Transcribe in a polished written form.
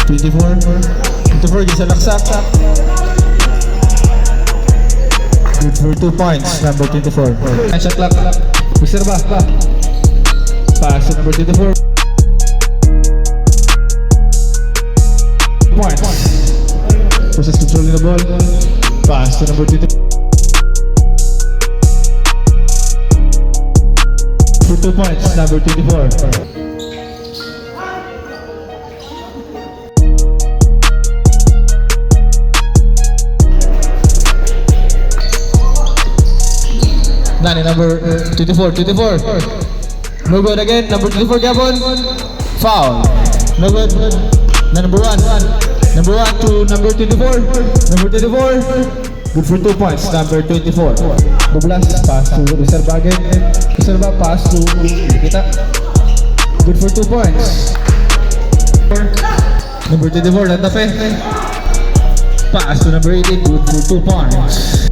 24. 24, isa laksak. Good for 2 points, number 24. Shot clock. Observa. Pass to number 24. Points. Process controlling the ball. Pass to number 24. For 2 points, number 24. Nani, number 24. No good again, number 24 Gabon. Foul. No good. Number 1 to number 24. Number 24. Good for 2 points, number 24. Bublas, pass to Reserva again. Reserva, pass to Kita. Good for 2 points. Number 24, Lantape. Pass to number 18, good for 2 points.